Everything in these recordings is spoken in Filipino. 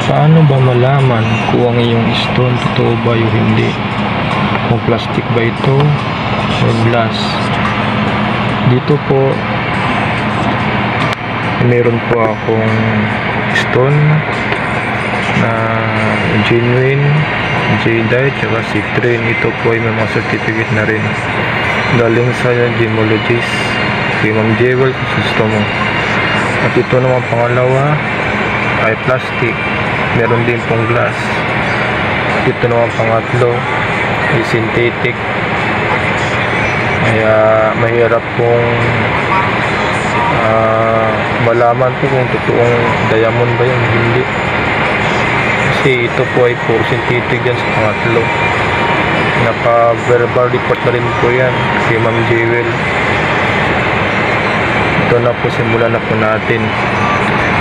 Paano ba malaman kung ang iyong stone totoo ba o hindi? Kung plastic ba ito o glass? Dito po meron po akong stone na genuine, jadeite, tsaka citrine. Ito po ay may mga certificate na rin galing sa gemologist kay Ma'am Jewel kung gusto mo. At ito naman pangalawa ay plastic, meron din pong glass. Ito naman pangatlo ay synthetic, kaya mahirap pong malaman po kung totoong diamond ba yun, hindi. Kasi ito po ay puro synthetic yan sa pangatlo. Naka-verbal report na rin po yan kay Ma'am Jewel. Ito na po, simulan na po natin.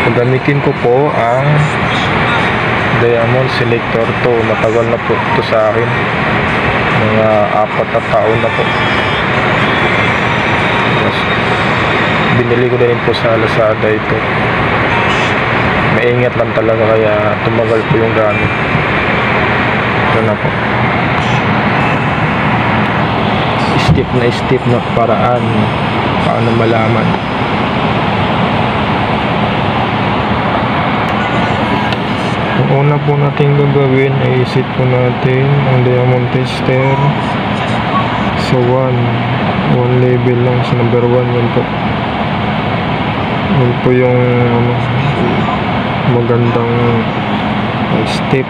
Gagamitin ko po ang diamond selector to. Matagal na po ito sa akin, mga 4 na taon na po. Binili ko na rin po sa Lazada ito. Maingat lang talaga, kaya tumagal po yung gamit. Ito na po. Step na paraan paano malaman. Ang una po natin gagawin ay isit po natin ang diamond tester sa 1 level lang, sa number 1. Yan po. Yan po yung magandang step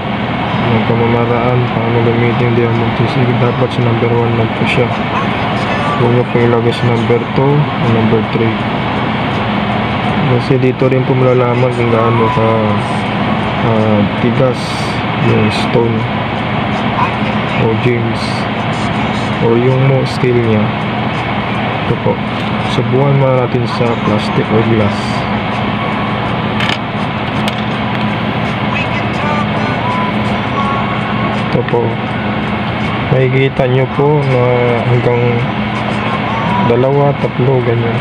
ng pamamaraan paano gamitin yung diamond tester. Dapat sa number 1 lang po siya. Huwag nyo po ilagay sa number 2 o number 3, kasi dito rin po malalaman kung gaano ka tigas yung stone o gems o yung scale nya. Ito po, subukan mo natin sa plastic o glass. Ito po, makikita nyo po na hanggang 2, 3 ganyan.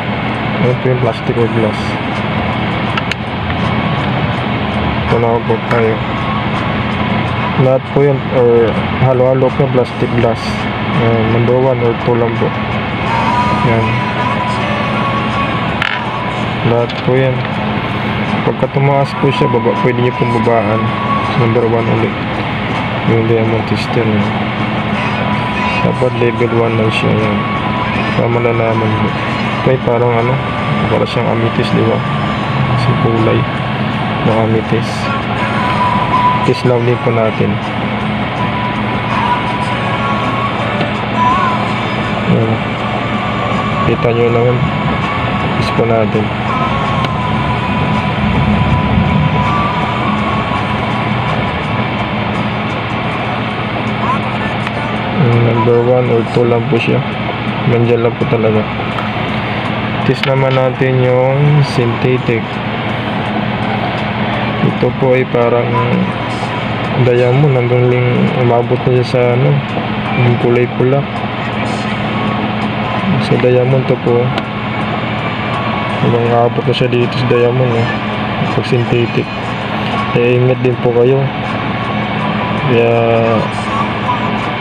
Ito po yung plastic o glass. Ito na po tayo. Lahat po yan, or halo-halo po yung plastic glass. Number 1 or 2 lang po. Yan. Lahat po yan. Pagka tumaas po siya, pwede nyo pong babaan. Number 1 ulit yung diamond tester nyo. Dapat level 1 lang siya. Yan. Para malalaman mo. Ito ay parang para siyang amethyst, diba? Kasi kulay ng amethyst. Test lang din po natin. Yan. Kita nyo naman. Test po natin. Number 1 or 2 lang po siya. Nandyan lang po talaga. Test naman natin yung synthetic. Ito po ay parang diamond, hanggang umabot na siya sa yung kulay pula. So diamond to po, hanggang umabot na siya dito sa diamond pag synthetic. Kaya ingat din po kayo. Kaya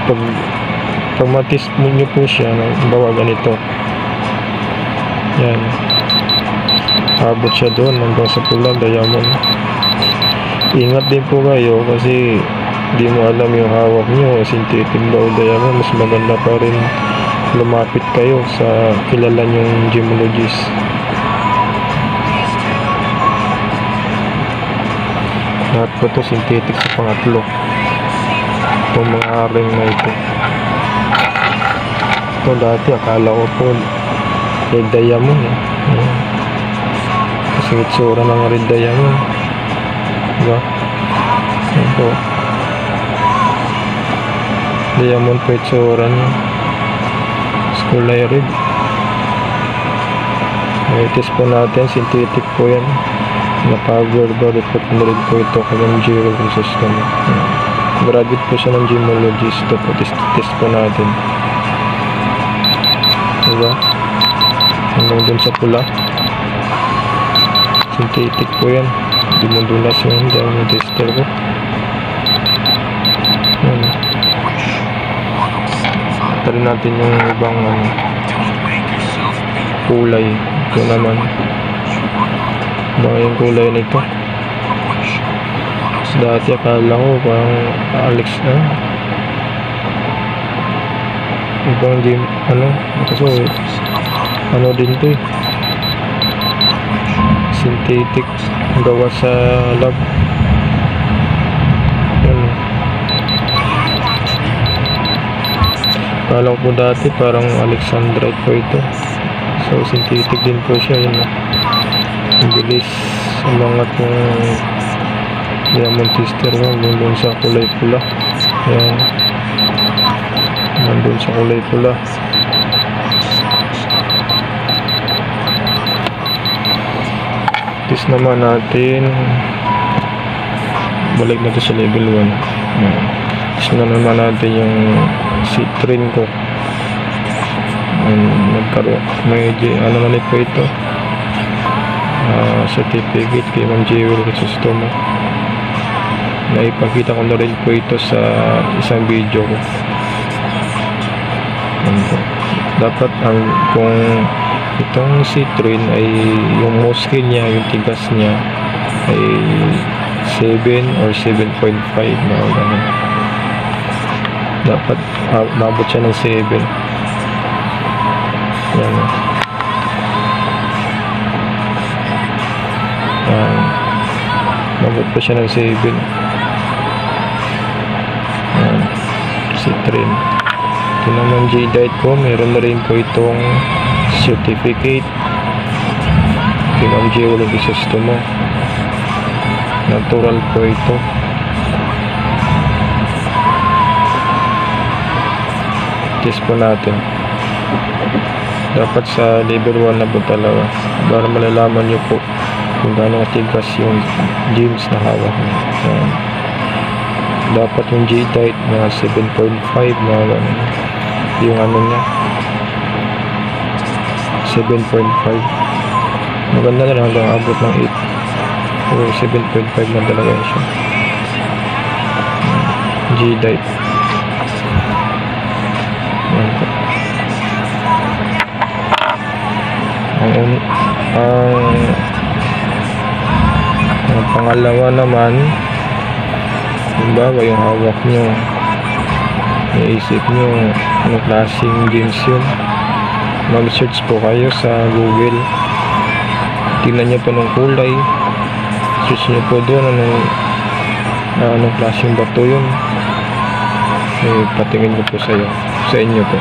pag matis nyo po siya, bawa ganito, yan, abot siya doon hanggang sa pula diamond. Ingat din po kayo, kasi di mo alam yung hawak nyo, synthetic ba o diamond. Mas maganda pa rin lumapit kayo sa kilala nyong gemologist. Lahat po ito synthetic sa pangatlo. Itong mga ring na ito. Ito dati akala ko po red diamond kasi itsura ng red diamond, diba? Ito diamond po itsura niya, kulay red. Test po natin, synthetic po yan. Naka-verbal report na rin po ito kanyang Jewel system. Graduate po siya ng gemologist. Ito po, test po natin. Diba? Hanggang dun sa pula. Synthetic po yan. dumudulas yun dahil yung tester ko. Yan. Tari natin yung ibang kulay. Ito naman yung kulay nito. Dati akala ko parang Alex na ibang game kasi din to synthetic gawa sa lab. Yan. Akala ko po dati parang Alexandrite po ito, so synthetic din po siya. Yun, ang bilis umangat yung diamond tester ko doon sa kulay pula. Yan, nandun sa kulay pula. Test naman natin, balik natin sa level 1. Test naman natin yung Citrine ko. Nagkaroon may ulit po ito, certificate kay Ma'am Jewel Crisostomo. Naipakita ko na rin po ito sa isang video ko. Dapat kung itong Citrine ay yung muscle niya, yung tigas niya ay 7 or 7.5 na ganun. Dapat mabot siya ng 7. Yan. Mabot pa siya ng 7. Yan. Citrine. Ito naman J-Dite ko, meron na rin po itong certificate kay Ma'am Jewel Crisostomo. Natural po ito. Test po natin. Dapat sa level 1 na po talaga para malalaman nyo po kung gaano katigas yung gems na hawak nyo. Dapat yung J-Dite na 7.5 na yung niya 7.5. Maganda na lang hanggang abot ng 8. Pero 7.5 na talaga siya. J-Dite. Ang pangalawa naman, yung hawak nyo, naisip nyo anong klaseng games yun, mag-search po kayo sa Google, tingnan nyo po ng kulay, search nyo po doon anong klaseng bato yun, patingin ko po sa inyo po.